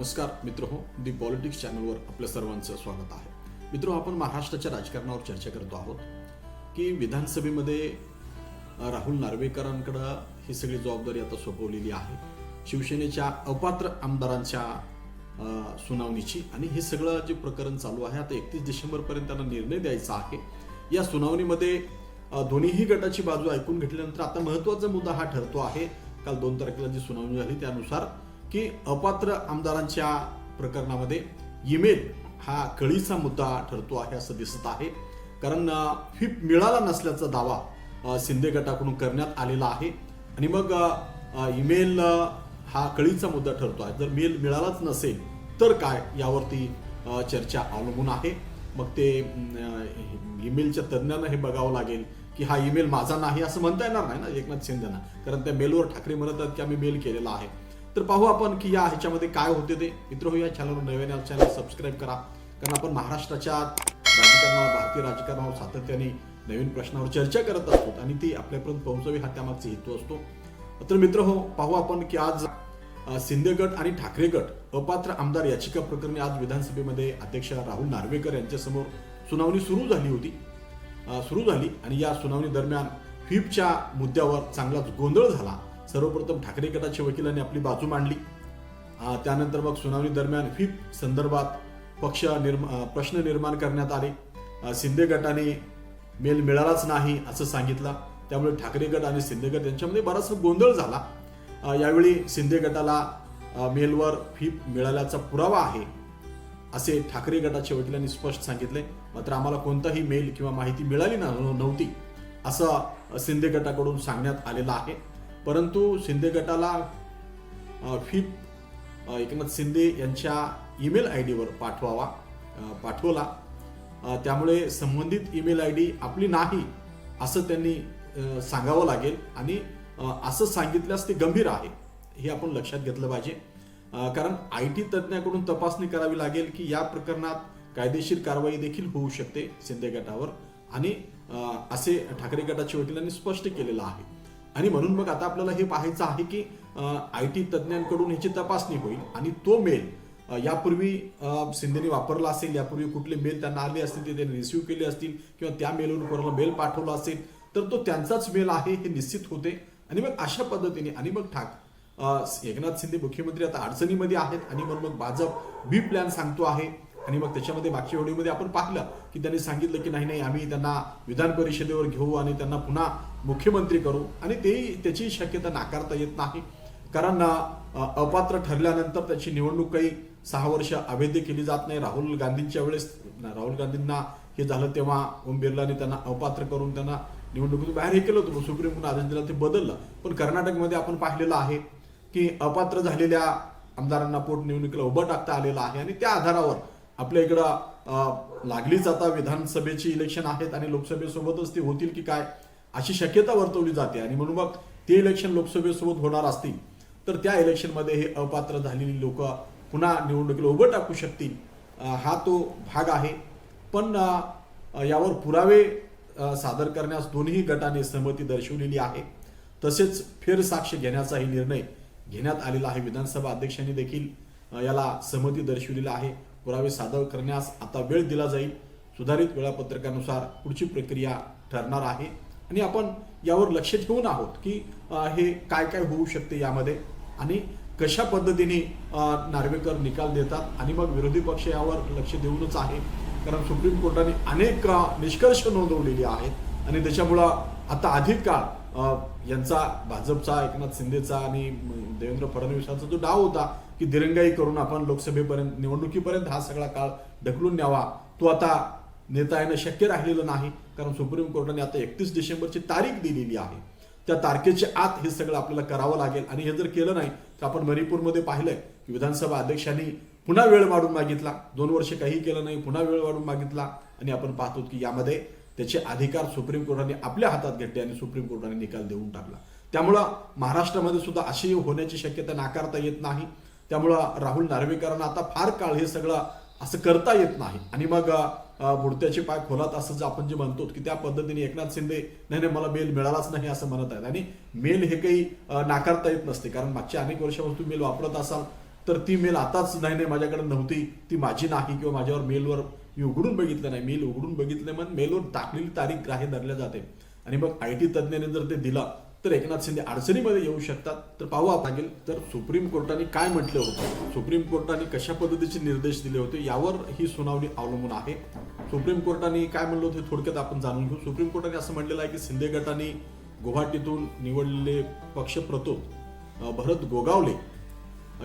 नमस्कार मित्र हो, दी पॉलिटिक्स चॅनलवर आपल्या सर्वांचं स्वागत आहे. मित्र, आपण महाराष्ट्राच्या राजकारणावर चर्चा करतो आहोत की विधानसभेमध्ये राहुल नार्वेकरांकडे ही सगळी जबाबदारी आता सोपवलेली आहे. शिवसेनेच्या अपात्र आमदारांच्या सुनावणीची आणि हे सगळं जे प्रकरण चालू आहे आता 31 डिसेंबरपर्यंत त्यांना निर्णय द्यायचा आहे. या सुनावणीमध्ये दोन्हीही गटाची बाजू ऐकून घेतल्यानंतर आता महत्त्वाचा मुद्दा हा ठरतो आहे. काल 2 तारखेला जी सुनावणी झाली त्यानुसार की अपात्र आमदारांच्या प्रकरणामध्ये ईमेल हा कळीचा मुद्दा ठरतो आहे असं दिसत आहे. कारण व्हीप मिळाला नसल्याचा दावा शिंदे गटाकडून करण्यात आलेला आहे आणि मग ईमेल हा कळीचा मुद्दा ठरतो आहे. जर मेल मिळालाच नसेल तर काय, यावरती चर्चा अवलंबून आहे. मग ते ईमेलच्या तज्ज्ञांना हे बघावं लागेल की हा ईमेल माझा नाही असं म्हणता येणार नाही ना एकनाथ शिंदेना, कारण त्या मेलवर ठाकरे म्हणत आहेत की आम्ही मेल केलेला आहे. तर पाहू आपण की या ह्याच्यामध्ये काय होते ते. मित्र, या चॅनलवर नव्याने चॅनल सबस्क्राईब करा, कारण आपण महाराष्ट्राच्या राजकारणावर, भारतीय राजकारणावर सातत्याने नवीन प्रश्नावर चर्चा करत असतो आणि ती आपल्यापर्यंत पोहोचवी हा त्यामागचा हेतू असतो. तर मित्र हो, पाहू आपण की आज शिंदे गट आणि ठाकरे गट अपात्र आमदार याचिका प्रकरणी आज विधानसभेमध्ये अध्यक्ष राहुल नार्वेकर यांच्यासमोर सुनावणी सुरू झाली आणि या सुनावणी दरम्यान व्हीपच्या मुद्द्यावर चांगलाच गोंधळ झाला. सर्वप्रथम ठाकरे गटाच्या वकिलांनी आपली बाजू मांडली. त्यानंतर मग सुनावणी दरम्यान व्हीप संदर्भात प्रश्न निर्माण करण्यात आले. शिंदे गटाने मेल मिळालाच नाही असं सांगितलं. त्यामुळे ठाकरे गट आणि शिंदे गट यांच्यामध्ये बराचसा गोंधळ झाला. यावेळी शिंदे गटाला मेलवर व्हीप मिळाल्याचा पुरावा आहे असे ठाकरे गटाच्या वकिलांनी स्पष्ट सांगितले. मात्र आम्हाला कोणताही मेल किंवा माहिती मिळाली नव्हती असं शिंदे गटाकडून सांगण्यात आलेलं आहे. परंतु शिंदे गटाला व्हीप एकनाथ शिंदे यांच्या ईमेल आयडीवर पाठवला. त्यामुळे संबंधित ईमेल आयडी आपली नाही असं त्यांनी सांगावं लागेल आणि असं सांगितल्यास ते गंभीर आहे हे आपण लक्षात घेतलं पाहिजे. कारण IT तज्ज्ञाकडून तपासणी करावी लागेल की या प्रकरणात कायदेशीर कारवाई देखील होऊ शकते शिंदे गटावर आणि असे ठाकरे गटाच्या वकिलांनी स्पष्ट केलेलं आहे. आणि म्हणून मग आता आपल्याला हे पाहायचं आहे की IT तज्ज्ञांकडून ह्याची तपासणी होईल आणि तो मेल यापूर्वी शिंदेने वापरला असेल, यापूर्वी कुठले मेल त्यांना आले असतील ते त्यांनी रिसिव्ह केले असतील किंवा त्या मेलवरून कोणाला मेल पाठवला असेल तर तो त्यांचाच मेल आहे हे निश्चित होते. आणि मग अशा पद्धतीने आणि मग एकनाथ शिंदे मुख्यमंत्री आता अडचणीमध्ये आहेत आणि मग भाजप बी प्लॅन सांगतो आहे. आणि मग त्याच्यामध्ये मागच्या व्हिडिओमध्ये आपण पाहिलं की त्यांनी सांगितलं की नाही आम्ही त्यांना विधान परिषदेवर घेऊ आणि त्यांना पुन्हा मुख्यमंत्री करू आणि त्याची शक्यता नाकारता येत नाही. कारण अपात्र ठरल्यानंतर त्याची निवडणूक काही 6 वर्ष अवैध केली जात नाही. राहुल गांधींना हे झालं तेव्हा ओम बिर्लाने त्यांना अपात्र करून त्यांना निवडणुकीतून बाहेर हे केलं होतं. सुप्रीम कोर्ट आदेश दिला, ते बदललं. पण कर्नाटकमध्ये आपण पाहिलेलं आहे की अपात्र झालेल्या आमदारांना पोटनिवडणुकीला उभं टाकता आलेलं आहे आणि त्या आधारावर आपल्या इकडं लागलीच आता विधानसभेची इलेक्शन आहेत आणि लोकसभेसोबतच ते होतील की काय अशी शक्यता वर्तवली जाते. आणि म्हणून मग ते इलेक्शन लोकसभेसोबत होणार असतील तर त्या इलेक्शनमध्ये हे अपात्र झालेली लोक पुन्हा निवडणुकीला उभं टाकू शकतील हा तो भाग आहे. पण यावर पुरावे सादर करण्यास दोन्ही गटाने सहमती दर्शवलेली आहे. तसेच फेरसाक्ष घेण्याचाही निर्णय घेण्यात आलेला आहे. विधानसभा अध्यक्षांनी देखील याला सहमती दर्शवलेली आहे. पुरावे सादर करण्यास आता वेळ दिला जाईल. सुधारित वेळापत्रकानुसार पुढची प्रक्रिया ठरणार आहे आणि आपण यावर लक्ष ठेवून आहोत की हे काय काय होऊ शकते यामध्ये आणि कशा पद्धतीने नार्वेकर निकाल देतात. आणि मग विरोधी पक्ष यावर लक्ष देऊनच आहे, कारण सुप्रीम कोर्टाने अनेक निष्कर्ष नोंदवलेले आहेत आणि त्याच्यामुळं आता अधिक काळ यांचा भाजपचा, एकनाथ शिंदेचा आणि देवेंद्र फडणवीसांचा जो डाव होता की दिरंगाई करून आपण लोकसभेपर्यंत निवडणुकीपर्यंत हा सगळा काळ ढकलून न्यावा, तो आता नेता येणं शक्य राहिलेलं नाही. कारण सुप्रीम कोर्टाने आता 31 डिसेंबरची तारीख दिलेली आहे. त्या तारखेच्या आत हे सगळं आपल्याला करावं लागेल आणि हे जर केलं नाही तर आपण मणिपूरमध्ये पाहिलंय की विधानसभा अध्यक्षांनी पुन्हा वेळ वाढून मागितला. 2 वर्ष काही केलं नाही, पुन्हा वेळ वाढून मागितला आणि आपण पाहतो की यामध्ये त्याचे अधिकार सुप्रीम कोर्टाने आपल्या हातात घेतले आणि सुप्रीम कोर्टाने निकाल देऊन टाकला. त्यामुळं महाराष्ट्रामध्ये सुद्धा अशी होण्याची शक्यता नाकारता येत नाही. त्यामुळं राहुल नार्वेकरांना आता फार काळ हे सगळं असं करता येत नाही आणि मग बुडत्याचे पाय खोलात असं जे आपण जे म्हणतो की त्या पद्धतीने एकनाथ शिंदे नाही मला मेल मिळालाच नाही असं म्हणत आहेत. आणि मेल हे काही नाकारता येत नसते, कारण मागच्या अनेक वर्षापासून मेल वापरत असाल तर ती मेल आताच नाही माझ्याकडे नव्हती, ती माझी नाही, किंवा माझ्यावर मेलवर मी उघडून बघितलं नाही, मेल उघडून बघितलं म्हणून मेलवर टाकलेली तारीख ग्राह्य धरल्या जाते आणि मग IT तज्ज्ञाने जर ते दिलं तर एकनाथ शिंदे अडचणीमध्ये येऊ शकतात. तर पाहू लागेल तर सुप्रीम कोर्टाने काय म्हटलं होतं, सुप्रीम कोर्टाने कशा पद्धतीचे निर्देश दिले होते यावर ही सुनावणी अवलंबून आहे. सुप्रीम कोर्टाने काय म्हणलं होतं थोडक्यात आपण जाणून घेऊ. सुप्रीम कोर्टाने असं म्हटलेलं आहे की शिंदे गटाने गुवाहाटीतून निवडलेले पक्षप्रतोद भरत गोगावले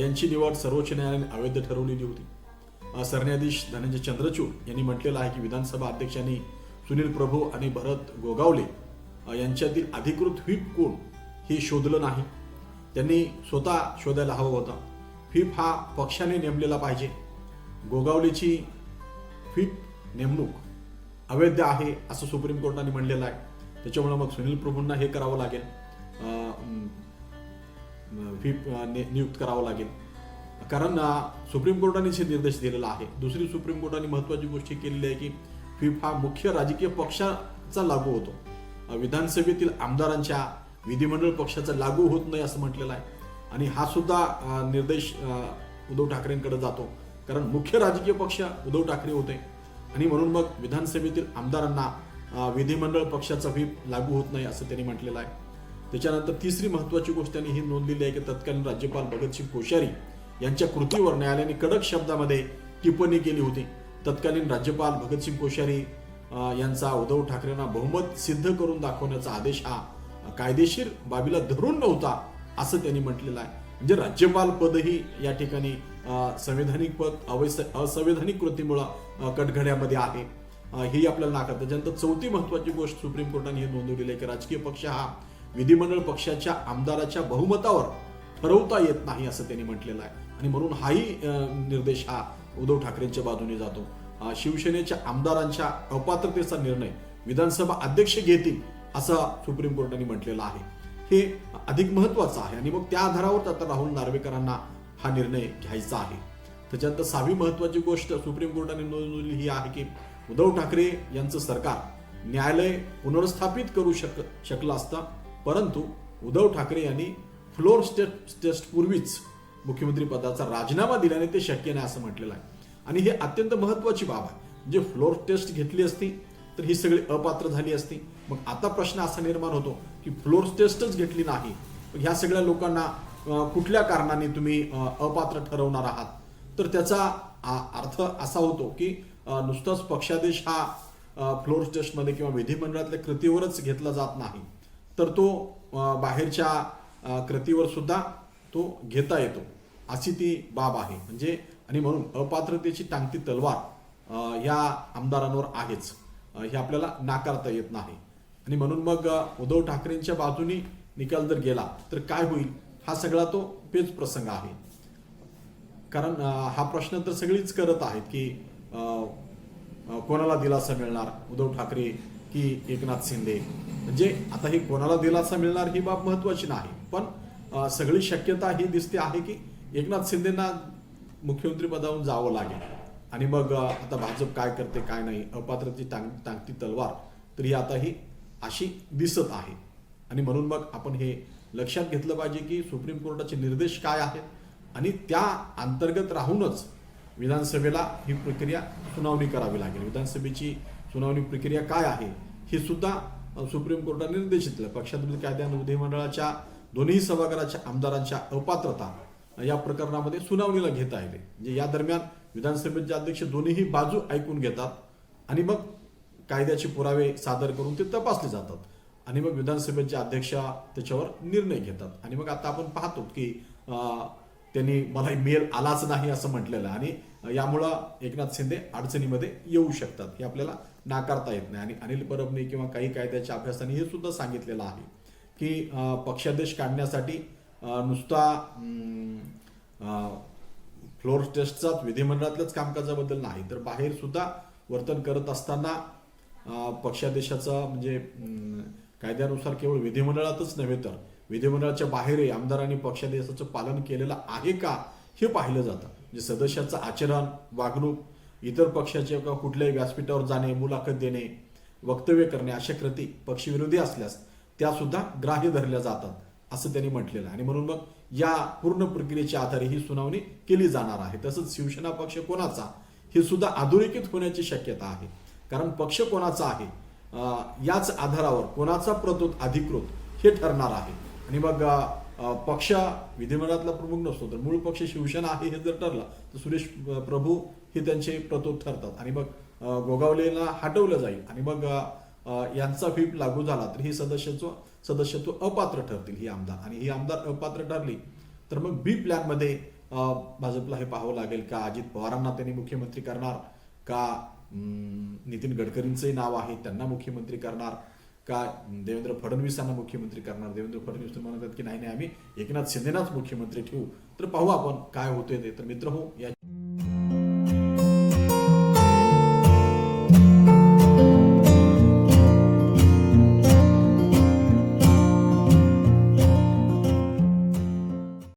यांची निवड सर्वोच्च न्यायालयाने अवैध ठरवलेली होती. सरन्यायाधीश धनंजय चंद्रचूड यांनी म्हटलेलं आहे की विधानसभा अध्यक्षांनी सुनील प्रभू आणि भरत गोगावले यांच्यातील अधिकृत व्हीप कोण हे शोधलं नाही. त्यांनी स्वतः शोधायला हवं होतं. व्हीप हा पक्षाने नेमलेला पाहिजे. गोगावलेची व्हीप नेमणूक अवैध आहे असं सुप्रीम कोर्टाने म्हणलेलं आहे. त्याच्यामुळे मग सुनील प्रभूंना हे करावं लागेल, व्हीप नियुक्त करावं लागेल, कारण सुप्रीम कोर्टानेच हे निर्देश दिलेला आहे. दुसरी सुप्रीम कोर्टाने महत्वाची गोष्ट केलेली आहे की व्हीप हा मुख्य राजकीय पक्षाचा लागू होतो, विधानसभेतील आमदारांच्या विधिमंडळ पक्षाचा लागू होत नाही असं म्हटलेलं आहे. आणि हा सुद्धा निर्देश उद्धव ठाकरेंकडे जातो, कारण मुख्य राजकीय पक्ष उद्धव ठाकरे होते आणि म्हणून मग विधानसभेतील आमदारांना विधिमंडळ पक्षाचा व्हीप लागू होत नाही असं त्यांनी म्हटलेलं आहे. त्याच्यानंतर तिसरी महत्वाची गोष्ट त्यांनी ही नोंदलेली आहे की तत्कालीन राज्यपाल भगतसिंग कोश्यारी यांच्या कृतीवर न्यायालयाने कडक शब्दामध्ये टिप्पणी केली होती. तत्कालीन राज्यपाल भगतसिंग कोश्यारी यांचा उद्धव ठाकरेंना बहुमत सिद्ध करून दाखवण्याचा आदेश हा कायदेशीर बाबीला धरून नव्हता असं त्यांनी म्हटलेलं आहे. म्हणजे राज्यपाल पदही या ठिकाणी संवैधानिक पद असंवैधानिक कृतीमुळे कटघड्यामध्ये आहे, ही आपल्याला नाकारत. त्याच्यानंतर चौथी महत्वाची गोष्ट सुप्रीम कोर्टाने हे नोंदवलेली आहे की राजकीय पक्ष हा विधिमंडळ पक्षाच्या आमदाराच्या बहुमतावर ठरवता येत नाही असं त्यांनी म्हटलेलं आहे. आणि म्हणून हाही निर्देश हा उद्धव ठाकरेंच्या बाजूने जातो. शिवसेनेच्या आमदारांच्या अपात्रतेचा निर्णय विधानसभा अध्यक्ष घेतील असं सुप्रीम कोर्टाने म्हटलेलं आहे. हे अधिक महत्वाचं आहे आणि मग त्या आधारावर आता राहुल नार्वेकरांना हा निर्णय घ्यायचा आहे. त्याच्यानंतर सहावी महत्वाची गोष्ट सुप्रीम कोर्टाने नोंदवली ही आहे की उद्धव ठाकरे यांचं सरकार न्यायालय पुनर्स्थापित करू शकलं असतं, परंतु उद्धव ठाकरे यांनी फ्लोर टेस्ट पूर्वीच मुख्यमंत्री पदाचा राजीनामा दिल्याने ते शक्य नाही असं म्हटलेलं आहे. आणि हे अत्यंत महत्वाची बाब आहे. म्हणजे फ्लोर टेस्ट घेतली असती तर ही सगळी अपात्र झाली असती. मग आता प्रश्न असा निर्माण होतो की फ्लोर टेस्टच घेतली नाही, ह्या सगळ्या लोकांना कुठल्या कारणाने तुम्ही अपात्र ठरवणार आहात. तर त्याचा अर्थ असा होतो की नुसताच पक्षादेश हा फ्लोर टेस्टमध्ये किंवा विधिमंडळातल्या कृतीवरच घेतला जात नाही, तर तो बाहेरच्या कृतीवर सुद्धा तो घेता येतो अशी ती बाब आहे. म्हणजे आणि म्हणून अपात्रतेची टांगती तलवार या आमदारांवर आहेच, हे आपल्याला नाकारता येत नाही. आणि म्हणून मग उद्धव ठाकरेंच्या बाजूनी निकाल जर गेला तर काय होईल हा सगळा तो पेच प्रसंग आहे. कारण हा प्रश्न तर सगळीच करत आहेत की कोणाला दिलासा मिळणार, उद्धव ठाकरे की एकनाथ शिंदे. म्हणजे आता ही कोणाला दिलासा मिळणार ही बाब महत्वाची नाही, पण सगळी शक्यता ही दिसते आहे की एकनाथ शिंदेना मुख्यमंत्री पदावरून जावं लागेल. आणि मग आता भाजप काय करते काय नाही, अपात्रतेची टांगती तलवार तर ही आता ही अशी दिसत आहे. आणि म्हणून मग आपण हे लक्षात घेतलं पाहिजे की सुप्रीम कोर्टाचे निर्देश काय आहेत आणि त्या अंतर्गत राहूनच विधानसभेला ही प्रक्रिया सुनावणी करावी लागेल. विधानसभेची सुनावणी प्रक्रिया काय आहे हे सुद्धा सुप्रीम कोर्टाने निर्देश दिले. पक्षांतर्गत कायद्याने विधिमंडळाच्या दोन्ही सभागृहाच्या आमदारांच्या अपात्रता या प्रकरणामध्ये सुनावणीला घेता येते. म्हणजे या दरम्यान विधानसभेचे अध्यक्ष दोन्ही बाजू ऐकून घेतात आणि मग कायद्याचे पुरावे सादर करून ते तपासले जातात आणि मग विधानसभेचे अध्यक्ष त्याच्यावर निर्णय घेतात. आणि मग आता आपण पाहतो की त्यांनी मला मेल आलाच नाही असं म्हटलेलं आहे आणि यामुळं एकनाथ शिंदे अडचणीमध्ये येऊ शकतात, हे आपल्याला नाकारता येत नाही. आणि अनिल परबने किंवा काही कायद्याच्या अभ्यासाने हे सुद्धा सांगितलेलं आहे की पक्षादेश काढण्यासाठी नुसता फ्लोर टेस्टचाच विधिमंडळातल्याच कामकाजाबद्दल नाही तर बाहेर सुद्धा वर्तन करत असताना पक्षादेशाचा म्हणजे कायद्यानुसार केवळ विधिमंडळातच नव्हे तर विधिमंडळाच्या बाहेरही आमदारांनी पक्षादेशाचं पालन केलेलं आहे का हे पाहिलं जातं. म्हणजे सदस्याचं आचरण, वागणूक, इतर पक्षाच्या किंवा कुठल्याही व्यासपीठावर जाणे, मुलाखत देणे, वक्तव्य करणे अशा कृती पक्षविरोधी असल्यास त्या सुद्धा ग्राह्य धरल्या जातात असं त्यांनी म्हटलेलं आहे. आणि म्हणून मग या पूर्ण प्रक्रियेच्या आधारे ही सुनावणी केली जाणार आहे. तसंच शिवसेना पक्ष कोणाचा हे सुद्धा अधोरेखित होण्याची शक्यता आहे. कारण पक्ष कोणाचा आहे याच आधारावर कोणाचा प्रतोद अधिकृत हे ठरणार आहे. आणि मग पक्ष विधिमंडळातला प्रमुख नसतो तर मूळ पक्ष शिवसेना आहे हे जर ठरलं तर सुरेश प्रभू हे त्यांचे प्रतोद ठरतात आणि मग गोगावलेला हटवलं जाईल आणि मग यांचा व्हीप लागू झाला तर ही सदस्यत्व अपात्र ठरतील ही आमदार. आणि ही आमदार अपात्र ठरली तर मग बी प्लॅन मध्ये भाजपला हे पाहावं लागेल का अजित पवारांना त्यांनी मुख्यमंत्री करणार का नितीन गडकरींचंही नाव आहे त्यांना मुख्यमंत्री करणार का देवेंद्र फडणवीसांना मुख्यमंत्री करणार. देवेंद्र फडणवीस म्हणतात की नाही आम्ही एकनाथ शिंदेनाच मुख्यमंत्री ठेवू. तर पाहू आपण काय होते ते. तर मित्र हो या